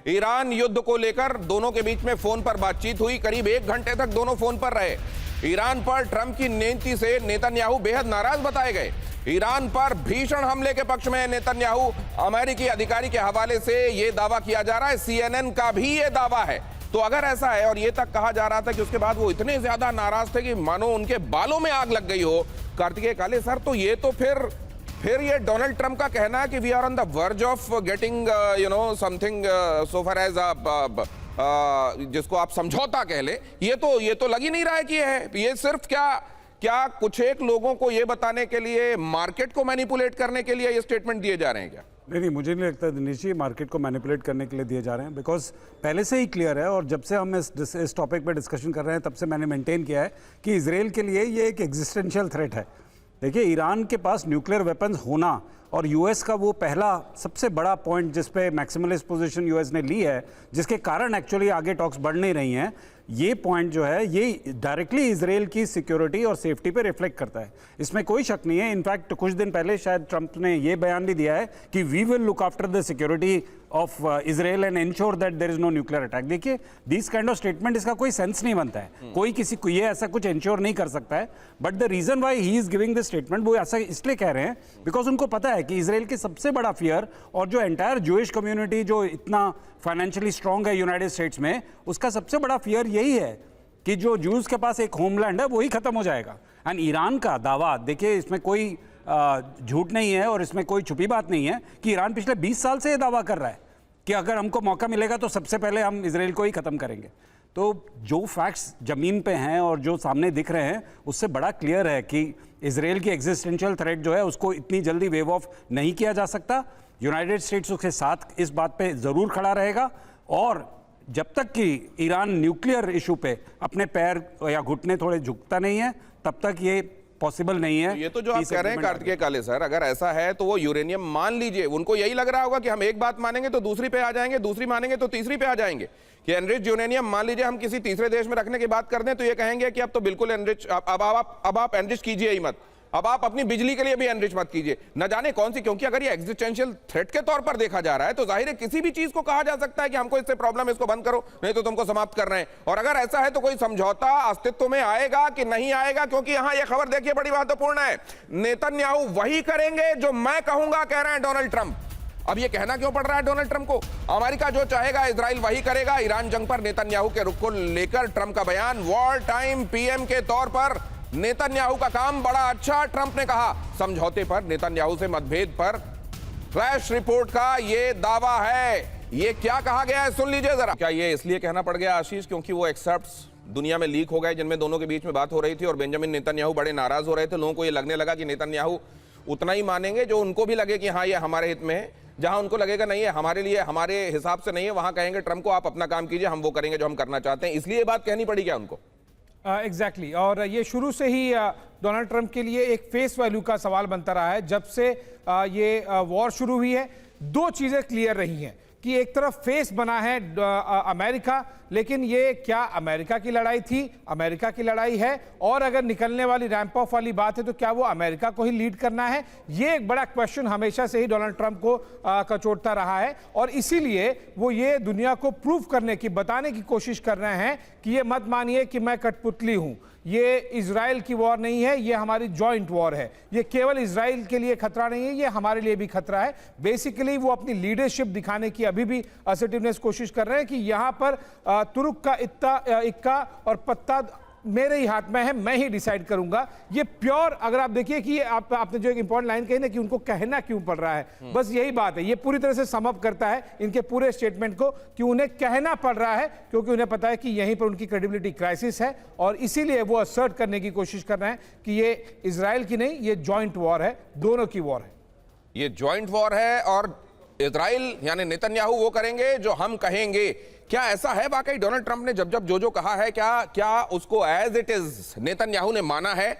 Iran युद्ध को लेकर दोनों के बीच में फोन पर बातचीत हुई। करीब 1 घंटे तक दोनों फोन पर रहे। ईरान पर ट्रंप की नीति से नेतन्याहू बेहद नाराज बताए गए। ईरान पर भीषण हमले के पक्ष में नेतन्याहू। अमेरिकी अधिकारी के हवाले से यह दावा किया जा रहा है, CNN का भी यह दावा है। तो अगर ऐसा है, और यह तक कहा जा रहा था कि उसके बाद वो इतने ज्यादा नाराज थे कि मानो उनके बालों में आग लग गई हो, कार्तिकेय काले सर, तो ये तो फिर ये डोनाल्ड ट्रंप का कहना है कि we are on the verge of getting something so far as जिसको आप समझौता कह ले, ये तो लग ही नहीं रहा है कि ये सिर्फ क्या कुछ एक लोगों को ये बताने के लिए, मार्केट को मैनिपुलेट करने के लिए ये स्टेटमेंट दिए जा रहे हैं क्या? नहीं, मुझे नहीं लगता दिनेश जी मार्केट को मैनिपुलेट करने के लिए दिए जा रहे हैं, बिकॉज पहले से ही क्लियर है। और जब से हम इस टॉपिक पे डिस्कशन कर रहे हैं तब से मैंने मेंटेन किया है कि इजराइल के लिए ये एक एग्जिस्टेंशियल थ्रेट है। देखिए, ईरान के पास न्यूक्लियर वेपन्स होना और यूएस का वो पहला सबसे बड़ा पॉइंट जिस पे मैक्सिमलिस्ट पोजीशन यूएस ने ली है, जिसके कारण एक्चुअली आगे टॉक्स बढ़ नहीं रही हैं, ये पॉइंट जो है ये डायरेक्टली इजराइल की सिक्योरिटी और सेफ्टी पे रिफ्लेक्ट करता है। इसमें कोई शक नहीं है। इनफैक्ट कुछ दिन पहले शायद ट्रंप ने ये बयान भी दिया है कि we will look after the security of Israel and ensure that there is no nuclear attack. देखिए, दिस काइंड ऑफ स्टेटमेंट, इसका कोई सेंस नहीं बनता है। कोई किसी को ये ऐसा कुछ इंश्योर नहीं कर सकता है। But the reason why he is giving this statement, वो ऐसा इसलिए कह रहे हैं बिकॉज उनको पता है कि इजराइल की सबसे बड़ा फियर और जो एंटायर ज्यूइश कम्युनिटी जो इतना फाइनेंशियली स्ट्रांग है यूनाइटेड स्टेट्स में, उसका सबसे बड़ा फियर यही है कि जो ज्यूज के पास एक होमलैंड है वही खत्म हो जाएगा। एंड ईरान का दावा, देखिए इसमें कोई झूठ नहीं है और इसमें कोई छुपी बात नहीं है कि ईरान पिछले 20 साल से ये दावा कर रहा है कि अगर हमको मौका मिलेगा तो सबसे पहले हम इजराइल को ही खत्म करेंगे। तो जो फैक्ट्स जमीन पे हैं और जो सामने दिख रहे हैं उससे बड़ा क्लियर है कि इजराइल की एग्जिस्टेंशियल थ्रेट जो है उसको इतनी जल्दी वेव ऑफ नहीं किया जा सकता। यूनाइटेड स्टेट्स उसके साथ इस बात पे ज़रूर खड़ा रहेगा और जब तक कि ईरान न्यूक्लियर इशू पे अपने पैर या घुटने थोड़े झुकता नहीं है तब तक ये पॉसिबल नहीं है। ये तो जो आप कह रहे हैं कार्तिकेय काले सर, अगर ऐसा है तो वो यूरेनियम मान लीजिए, उनको यही लग रहा होगा कि हम एक बात मानेंगे तो दूसरी पे आ जाएंगे, दूसरी मानेंगे तो तीसरी पे आ जाएंगे। कि एनरिच यूरेनियम मान लीजिए हम किसी तीसरे देश में रखने की बात कर दें तो ये कहेंगे कि अब तो बिल्कुल एनरिच, अब आप एनरिच कीजिए ही मत, अब आप अपनी बिजली के लिए भी एनरिच मत कीजिए, न जाने कौन सी। क्योंकि अगर ये एग्जिस्टेंशियल थ्रेट के तौर पर देखा जा रहा है तो जाहिर है किसी भी चीज को कहा जा सकता है कि हमको इससे प्रॉब्लम है, इसको बंद करो, नहीं तो तुमको समाप्त कर रहे हैं। और अगर ऐसा है तो कोई समझौता अस्तित्व में आएगा कि नहीं आएगा? क्योंकि यहां यह खबर देखिए बड़ी महत्वपूर्ण है, नेतन्याहू वही करेंगे जो मैं कहूंगा, कह रहे हैं डोनाल्ड ट्रंप। अब ये कहना क्यों पड़ रहा है डोनाल्ड ट्रंप को? अमेरिका जो चाहेगा इजराइल वही करेगा। ईरान जंग पर नेतन्याहू के रुख को लेकर ट्रंप का बयान, वॉर टाइम पीएम के तौर पर नेतन्याहू का काम बड़ा अच्छा, ट्रंप ने कहा। समझौते पर नेतन्याहू से मतभेद पर क्रैश रिपोर्ट का ये दावा है। ये क्या कहा गया है, सुन लीजिए जरा। क्या ये इसलिए कहना पड़ गया आशीष क्योंकि वो एक्सेप्ट्स दुनिया में लीक हो गए जिनमें दोनों के बीच में बात हो रही थी और बेंजामिन नेतन्याहू बड़े नाराज हो रहे थे? लोगों को ये लगने लगा कि नेतन्याहू उतना ही मानेंगे जो उनको भी लगे कि हाँ ये हमारे हित में है, जहां उनको लगेगा नहीं है हमारे लिए, हमारे हिसाब से नहीं है, वहां कहेंगे ट्रंप को आप अपना काम कीजिए, हम वो करेंगे जो हम करना चाहते हैं। इसलिए बात कहनी पड़ी क्या उनको? एग्जैक्टली और ये शुरू से ही डोनाल्ड ट्रंप के लिए एक फेस वैल्यू का सवाल बनता रहा है। जब से ये वॉर शुरू हुई है, दो चीज़ें क्लियर रही हैं कि एक तरफ फेस बना है अमेरिका, लेकिन ये क्या अमेरिका की लड़ाई थी? अमेरिका की लड़ाई है। और अगर निकलने वाली रैंप ऑफ वाली बात है तो क्या वो अमेरिका को ही लीड करना है? ये एक बड़ा क्वेश्चन हमेशा से ही डोनाल्ड ट्रंप को कचोटता रहा है और इसीलिए वो ये दुनिया को प्रूव करने की, बताने की कोशिश कर रहे हैं कि ये मत मानिए कि मैं कठपुतली हूं, ये इजराइल की वॉर नहीं है, ये हमारी जॉइंट वॉर है। ये केवल इजराइल के लिए खतरा नहीं है, ये हमारे लिए भी खतरा है। बेसिकली वो अपनी लीडरशिप दिखाने की अभी भी असर्टिवनेस कोशिश कर रहे हैं कि यहां पर तुरुक का इक्का और पत्ता मेरे ही हाथ में है, मैं ही डिसाइड करूंगा। ये प्योर, अगर आप देखिए कि आपने जो एक इंपॉर्टेंट लाइन कही ना कि उनको कहना क्यों पड़ रहा है, बस यही बात है। ये पूरी तरह से सम अप करता है इनके पूरे स्टेटमेंट को कि उन्हें कहना पड़ रहा है क्योंकि उन्हें पता है कि यहीं पर उनकी क्रेडिबिलिटी क्राइसिस है और इसीलिए वो असर्ट करने की कोशिश कर रहे हैं कि ये इजराइल की नहीं, ये जॉइंट वॉर है, दोनों की वॉर है। ये जॉइंट वॉर है और इजराइल यानी नेतन्याहू वो करेंगे जो हम कहेंगे। क्या ऐसा है वाकई? डोनाल्ड ट्रंप ने जब जो कहा है, क्या उसको एज इट इज नेतन्याहू ने माना है?